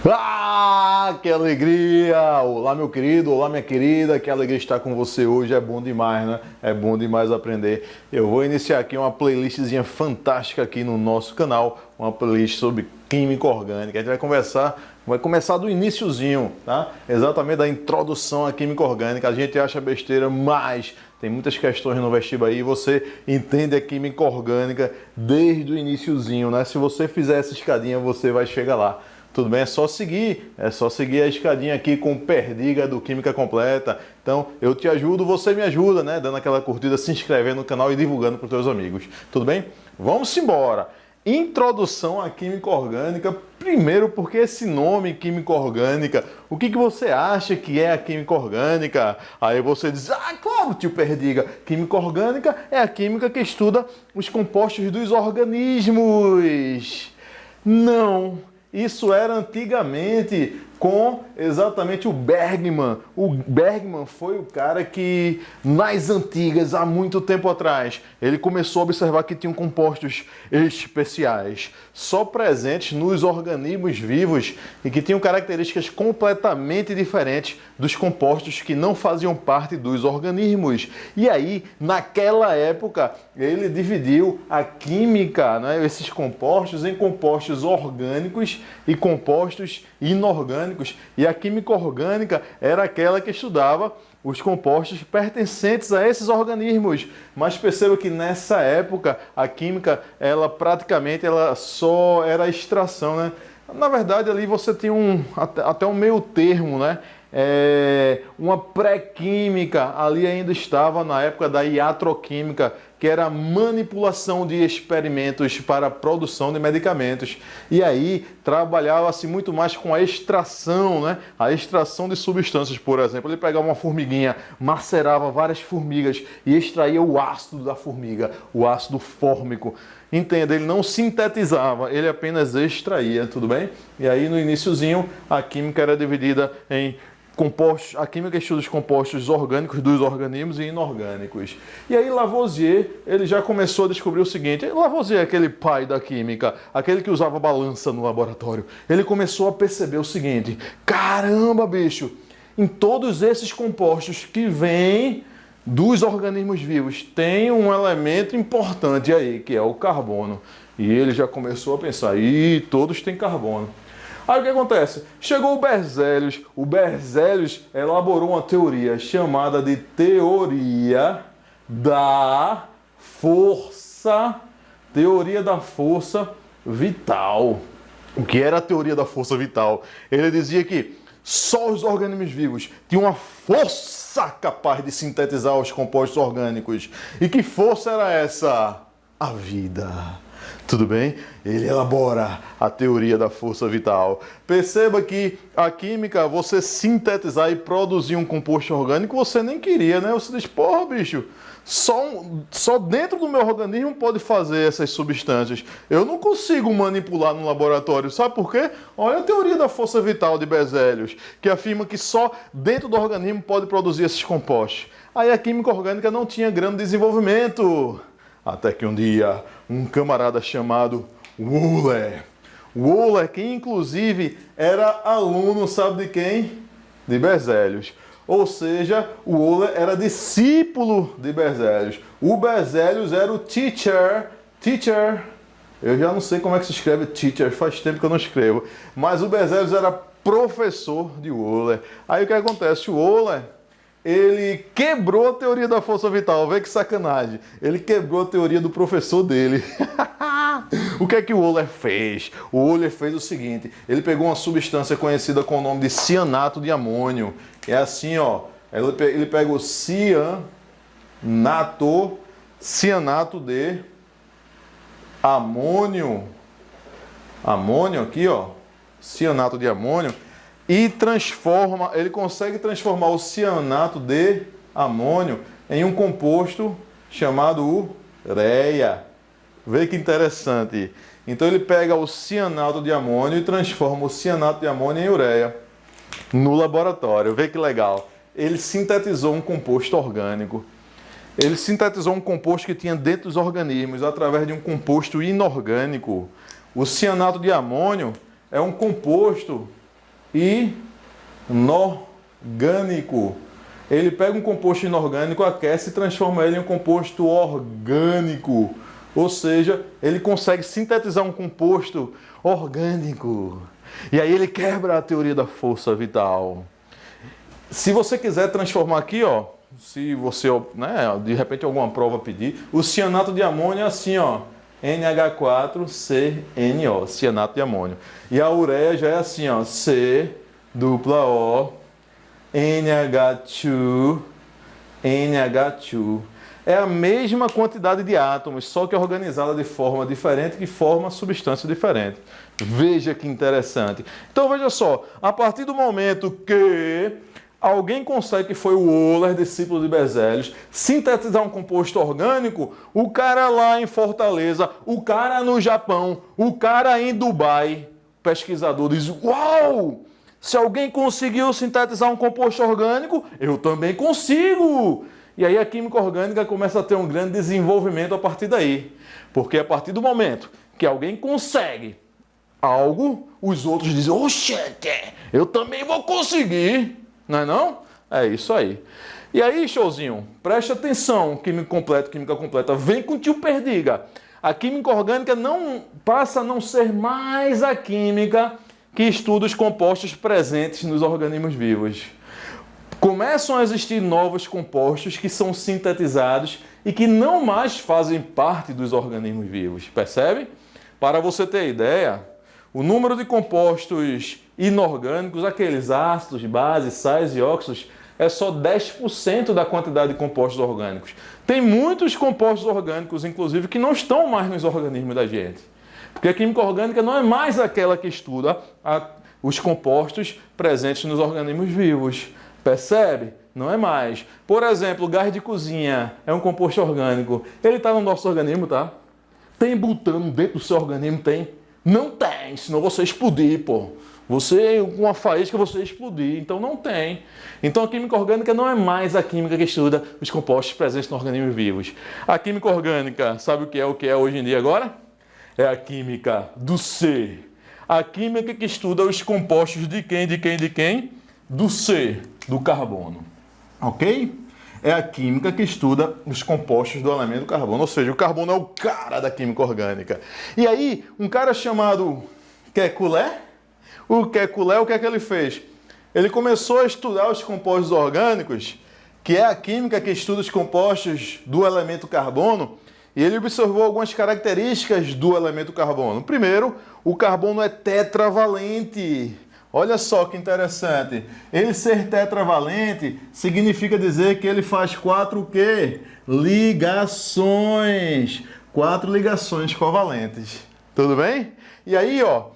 Ah, que alegria! Olá, meu querido, olá, minha querida, que alegria estar com você hoje, é bom demais, né? É bom demais aprender. Eu vou iniciar aqui uma playlistzinha fantástica aqui no nosso canal, uma playlist sobre química orgânica. A gente vai começar do iniciozinho, tá? Exatamente da introdução à química orgânica. A gente acha besteira, mas tem muitas questões no vestibular aí, você entende a química orgânica desde o iniciozinho, né? Se você fizer essa escadinha, você vai chegar lá. Tudo bem? É só seguir a escadinha aqui com o Perdiga do Química Completa. Então, eu te ajudo, você me ajuda, né? Dando aquela curtida, se inscrevendo no canal e divulgando para os teus amigos. Tudo bem? Vamos embora! Introdução à química orgânica. Primeiro, porque esse nome química orgânica, o que você acha que é a química orgânica? Aí você diz, claro, tio Perdiga, química orgânica é a química que estuda os compostos dos organismos. Não! Isso era antigamente com exatamente o Bergman. O Bergman foi o cara que, nas antigas, há muito tempo atrás, ele começou a observar que tinham compostos especiais, só presentes nos organismos vivos e que tinham características completamente diferentes dos compostos que não faziam parte dos organismos. E aí, naquela época, ele dividiu a química, né, esses compostos, em compostos orgânicos e compostos inorgânicos. E a química orgânica era aquela que estudava os compostos pertencentes a esses organismos. Mas perceba que nessa época a química, ela só era extração, né? Na verdade, ali você tem até um meio termo, né? Uma pré-química, ali ainda estava na época da iatroquímica, que era a manipulação de experimentos para a produção de medicamentos. E aí trabalhava-se muito mais com a extração, né? A extração de substâncias, por exemplo. Ele pegava uma formiguinha, macerava várias formigas e extraía o ácido da formiga, o ácido fórmico. Entenda, ele não sintetizava, ele apenas extraía, tudo bem? E aí no iniciozinho a química era dividida em compostos, a química estuda os compostos orgânicos dos organismos e inorgânicos. E aí Lavoisier, ele já começou a descobrir o seguinte, Lavoisier é aquele pai da química, aquele que usava balança no laboratório. Ele começou a perceber o seguinte, caramba, bicho, em todos esses compostos que vêm dos organismos vivos, tem um elemento importante aí, que é o carbono. E ele já começou a pensar, todos têm carbono. Aí o que acontece? Chegou o Berzelius elaborou uma teoria chamada de teoria da força vital. O que era a teoria da força vital? Ele dizia que só os organismos vivos tinham uma força capaz de sintetizar os compostos orgânicos. E que força era essa? A vida. Tudo bem? Ele elabora a teoria da força vital. Perceba que a química, você sintetizar e produzir um composto orgânico, você nem queria, né? Você diz, porra, bicho, só dentro do meu organismo pode fazer essas substâncias. Eu não consigo manipular no laboratório. Sabe por quê? Olha a teoria da força vital de Berzelius, que afirma que só dentro do organismo pode produzir esses compostos. Aí a química orgânica não tinha grande desenvolvimento. Até que um dia, um camarada chamado Wöhler, que inclusive era aluno, sabe de quem? De Berzelius. Ou seja, o Wöhler era discípulo de Berzelius. O Berzelius era o teacher. Eu já não sei como é que se escreve teacher, faz tempo que eu não escrevo. Mas o Berzelius era professor de Wöhler. Aí o que acontece? O Wöhler, ele quebrou a teoria da força vital. Vê que sacanagem. Ele quebrou a teoria do professor dele. O que é que o Wöhler fez? O Wöhler fez o seguinte. Ele pegou uma substância conhecida com o nome de cianato de amônio. É assim, ó. Ele pega o cianato de amônio. Amônio aqui, ó. Cianato de amônio. E ele consegue transformar o cianato de amônio em um composto chamado ureia. Vê que interessante. Então ele pega o cianato de amônio e transforma o cianato de amônio em ureia no laboratório. Vê que legal. Ele sintetizou um composto orgânico. Ele sintetizou um composto que tinha dentro dos organismos através de um composto inorgânico. O cianato de amônio é um composto inorgânico. Ele pega um composto inorgânico, aquece e transforma ele em um composto orgânico. Ou seja, ele consegue sintetizar um composto orgânico. E aí ele quebra a teoria da força vital. Se você quiser transformar aqui, ó, se você, né, de repente alguma prova pedir, o cianato de amônio é assim, ó, NH4CNO, cianato de amônio. E a ureia já é assim, ó, C-O, NH2, NH2. É a mesma quantidade de átomos, só que organizada de forma diferente, que forma substância diferente. Veja que interessante. Então veja só, a partir do momento que alguém consegue, que foi o Euler, discípulo de Berzelius, sintetizar um composto orgânico, o cara lá em Fortaleza, o cara no Japão, o cara em Dubai, pesquisador diz, uau! Se alguém conseguiu sintetizar um composto orgânico, eu também consigo! E aí a química orgânica começa a ter um grande desenvolvimento a partir daí. Porque a partir do momento que alguém consegue algo, os outros dizem, oxente, eu também vou conseguir! Não é não? É isso aí. E aí, showzinho, preste atenção, química completa, vem com o tio Perdiga. A química orgânica não passa a não ser mais a química que estuda os compostos presentes nos organismos vivos. Começam a existir novos compostos que são sintetizados e que não mais fazem parte dos organismos vivos, percebe? Para você ter ideia, o número de compostos inorgânicos, aqueles ácidos, bases, sais e óxidos, é só 10% da quantidade de compostos orgânicos. Tem muitos compostos orgânicos, inclusive, que não estão mais nos organismos da gente. Porque a química orgânica não é mais aquela que estuda os compostos presentes nos organismos vivos. Percebe? Não é mais. Por exemplo, gás de cozinha é um composto orgânico. Ele está no nosso organismo, tá? Tem butano dentro do seu organismo? Tem? Não tem, senão você explodir, pô. Você, com uma faísca, você explodir. Então não tem. Então a química orgânica não é mais a química que estuda os compostos presentes nos organismos vivos. A química orgânica, sabe o que é hoje em dia agora? É a química do ser. A química que estuda os compostos de quem? Do ser, do carbono. Ok? É a química que estuda os compostos do elemento carbono. Ou seja, o carbono é o cara da química orgânica. E aí, um cara chamado Kekulé, o que é que ele fez? Ele começou a estudar os compostos orgânicos, que é a química que estuda os compostos do elemento carbono, e ele observou algumas características do elemento carbono. Primeiro, o carbono é tetravalente. Olha só que interessante. Ele ser tetravalente significa dizer que ele faz 4 o quê? Ligações. 4 ligações covalentes. Tudo bem? E aí, ó,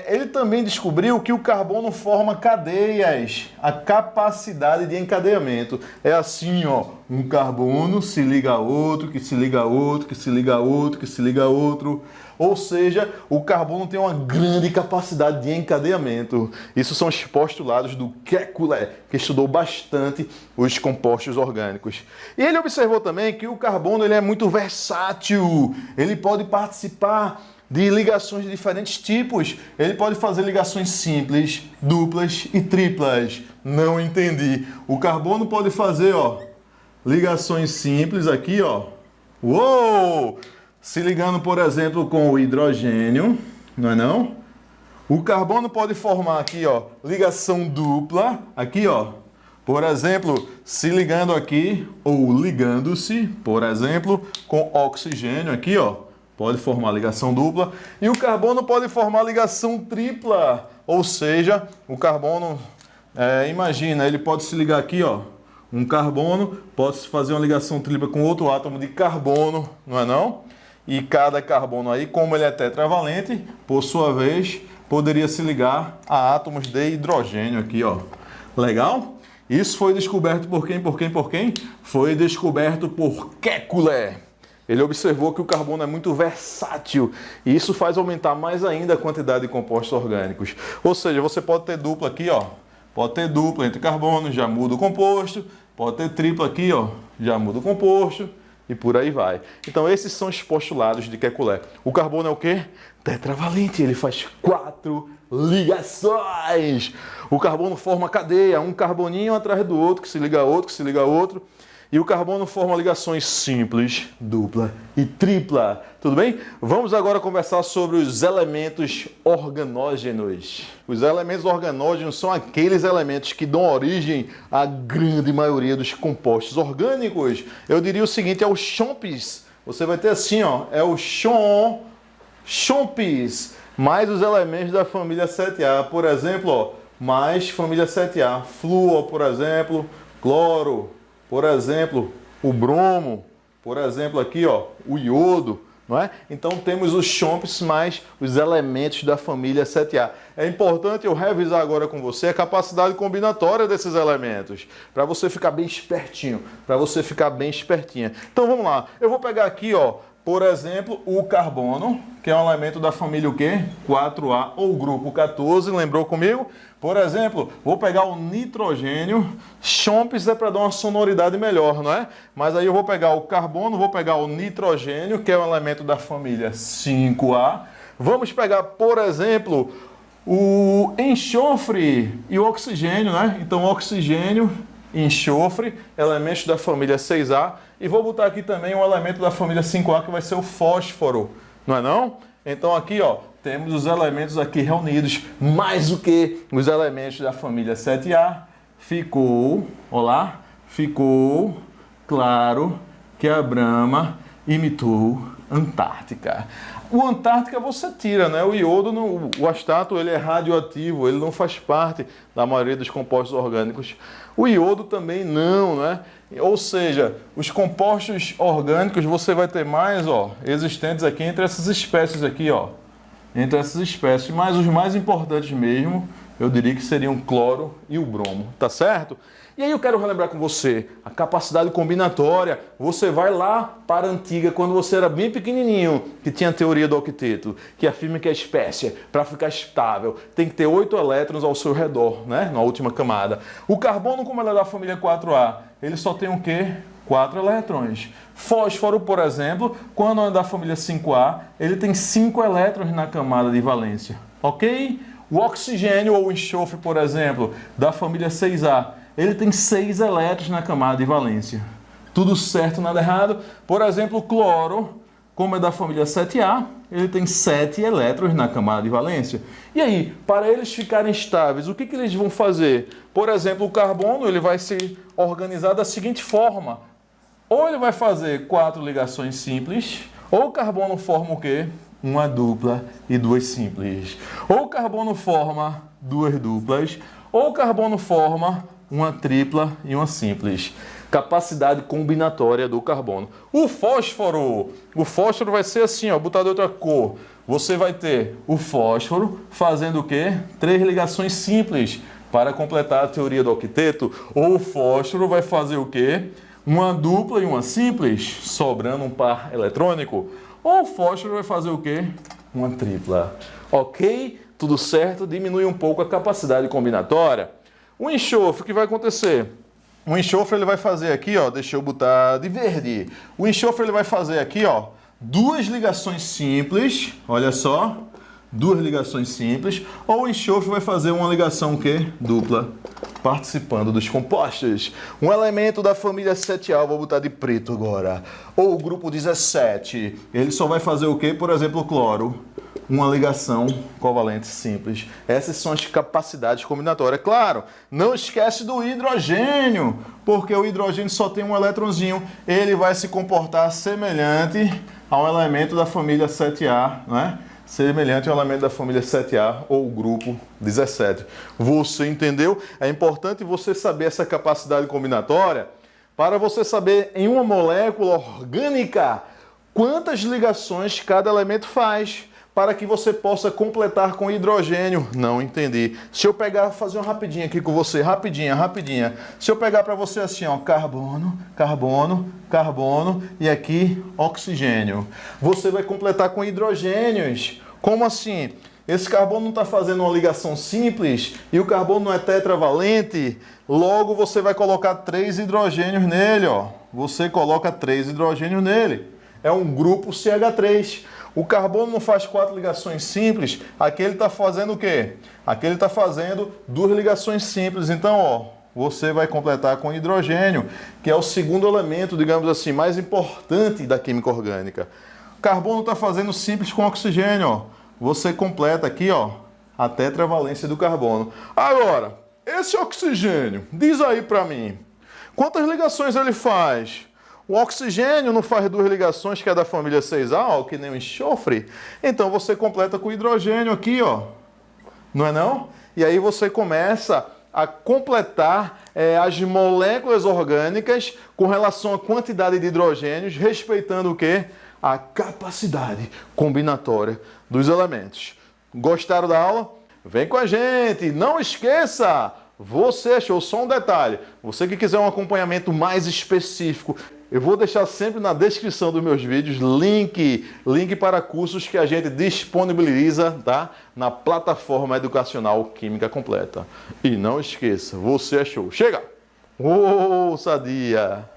ele também descobriu que o carbono forma cadeias, a capacidade de encadeamento. É assim, ó, um carbono se liga a outro, que se liga a outro, que se liga a outro, que se liga a outro. Ou seja, o carbono tem uma grande capacidade de encadeamento. Isso são os postulados do Kekulé, que estudou bastante os compostos orgânicos. E ele observou também que o carbono ele é muito versátil. Ele pode participar de ligações de diferentes tipos. Ele pode fazer ligações simples, duplas e triplas. Não entendi. O carbono pode fazer, ó, ligações simples aqui, ó. Uou! Se ligando, por exemplo, com o hidrogênio, não é não? O carbono pode formar aqui, ó, ligação dupla, aqui, ó. Por exemplo, se ligando aqui, ou ligando-se, por exemplo, com oxigênio aqui, ó. Pode formar ligação dupla. E o carbono pode formar ligação tripla. Ou seja, o carbono, imagina, ele pode se ligar aqui, ó. Um carbono pode fazer uma ligação tripla com outro átomo de carbono, não é não? E cada carbono aí, como ele é tetravalente, por sua vez, poderia se ligar a átomos de hidrogênio aqui, ó. Legal? Isso foi descoberto por quem? Foi descoberto por Kekulé. Ele observou que o carbono é muito versátil e isso faz aumentar mais ainda a quantidade de compostos orgânicos. Ou seja, você pode ter dupla aqui, ó. Pode ter dupla entre carbonos, já muda o composto. Pode ter tripla aqui, ó, já muda o composto. E por aí vai. Então esses são os postulados de Kekulé. O carbono é o quê? Tetravalente. Ele faz 4 ligações. O carbono forma cadeia, um carboninho atrás do outro, que se liga a outro, que se liga a outro. E o carbono forma ligações simples, dupla e tripla. Tudo bem? Vamos agora conversar sobre os elementos organógenos. Os elementos organógenos são aqueles elementos que dão origem à grande maioria dos compostos orgânicos. Eu diria o seguinte, é o chompes. Você vai ter assim, ó, é o chompes, mais os elementos da família 7A. Por exemplo, ó, mais família 7A. Flúor, por exemplo, cloro, por exemplo, o bromo, por exemplo, aqui, ó, o iodo, não é? Então temos os chompes mais os elementos da família 7A. É importante eu revisar agora com você a capacidade combinatória desses elementos, para você ficar bem espertinho, para você ficar bem espertinha. Então vamos lá, eu vou pegar aqui, ó, por exemplo, o carbono, que é um elemento da família o quê? 4A ou grupo 14, lembrou comigo? Por exemplo, vou pegar o nitrogênio, chompes é para dar uma sonoridade melhor, não é? Mas aí eu vou pegar o carbono, vou pegar o nitrogênio, que é um elemento da família 5A. Vamos pegar, por exemplo, o enxofre e o oxigênio, né? Então, oxigênio, enxofre, elementos da família 6A. E vou botar aqui também um elemento da família 5A, que vai ser o fósforo, não é não? Então aqui, ó, temos os elementos aqui reunidos, mais o que os elementos da família 7A. Ficou, olá, ficou claro que a Brahma imitou Antártica. O Antártica você tira, né? O iodo, o astato, ele é radioativo, ele não faz parte da maioria dos compostos orgânicos. O iodo também não, né? Ou seja, os compostos orgânicos você vai ter mais, ó, existentes aqui entre essas espécies aqui, ó. Entre essas espécies, mas os mais importantes mesmo, eu diria que seriam o cloro e o bromo, tá certo? E aí eu quero relembrar com você a capacidade combinatória. Você vai lá para a antiga, quando você era bem pequenininho, que tinha a teoria do octeto, que afirma que a espécie, para ficar estável, tem que ter 8 elétrons ao seu redor, né? Na última camada. O carbono, como ele é da família 4A, ele só tem o quê? 4 elétrons. Fósforo, por exemplo, quando é da família 5A, ele tem 5 elétrons na camada de valência, ok? O oxigênio ou o enxofre, por exemplo, da família 6A, ele tem 6 elétrons na camada de valência. Tudo certo, nada errado? Por exemplo, o cloro, como é da família 7A, ele tem 7 elétrons na camada de valência. E aí, para eles ficarem estáveis, o que eles vão fazer? Por exemplo, o carbono, ele vai se organizar da seguinte forma. Ou ele vai fazer 4 ligações simples, ou o carbono forma o quê? Uma dupla e 2 simples. Ou o carbono forma 2 duplas, ou o carbono forma uma tripla e uma simples. Capacidade combinatória do carbono. O fósforo vai ser assim, ó, botar de outra cor. Você vai ter o fósforo fazendo o quê? 3 ligações simples para completar a teoria do octeto. Ou o fósforo vai fazer o quê? Uma dupla e uma simples, sobrando um par eletrônico. Ou o fósforo vai fazer o quê? Uma tripla. Ok? Tudo certo? Diminui um pouco a capacidade combinatória. O enxofre, o que vai acontecer? O enxofre ele vai fazer aqui, ó, deixa eu botar de verde. O enxofre ele vai fazer aqui, ó, 2 ligações simples, olha só, 2 ligações simples, ou o enxofre vai fazer uma ligação o quê? Dupla, participando dos compostos. Um elemento da família 7A, vou botar de preto agora, ou o grupo 17, ele só vai fazer o quê? Por exemplo, o cloro. Uma ligação covalente simples. Essas são as capacidades combinatórias. Claro, não esquece do hidrogênio, porque o hidrogênio só tem um elétronzinho. Ele vai se comportar semelhante ao elemento da família 7A, não é? Semelhante ao elemento da família 7A ou grupo 17. Você entendeu? É importante você saber essa capacidade combinatória para você saber em uma molécula orgânica quantas ligações cada elemento faz, para que você possa completar com hidrogênio. Não entendi. Se eu pegar, fazer uma rapidinha aqui com você, rapidinha. Se eu pegar para você assim, ó, carbono, carbono, carbono e aqui oxigênio. Você vai completar com hidrogênios. Como assim? Esse carbono não está fazendo uma ligação simples e o carbono não é tetravalente, logo você vai colocar 3 hidrogênios nele, ó. Você coloca 3 hidrogênios nele. É um grupo CH3. O carbono não faz 4 ligações simples, aqui ele está fazendo o quê? Aqui ele está fazendo 2 ligações simples. Então, ó, você vai completar com hidrogênio, que é o segundo elemento, digamos assim, mais importante da química orgânica. O carbono está fazendo simples com oxigênio, ó. Você completa aqui, ó, a tetravalência do carbono. Agora, esse oxigênio, diz aí para mim, quantas ligações ele faz? O oxigênio não faz 2 ligações, que é da família 6A, que nem o enxofre. Então você completa com hidrogênio aqui, ó. Não é não? E aí você começa a completar as moléculas orgânicas com relação à quantidade de hidrogênios, respeitando o quê? A capacidade combinatória dos elementos. Gostaram da aula? Vem com a gente! Não esqueça! Você achou só um detalhe? Você que quiser um acompanhamento mais específico, eu vou deixar sempre na descrição dos meus vídeos link para cursos que a gente disponibiliza, tá? Na plataforma educacional Química Completa. E não esqueça, você achou. Chega! Ô, sadia!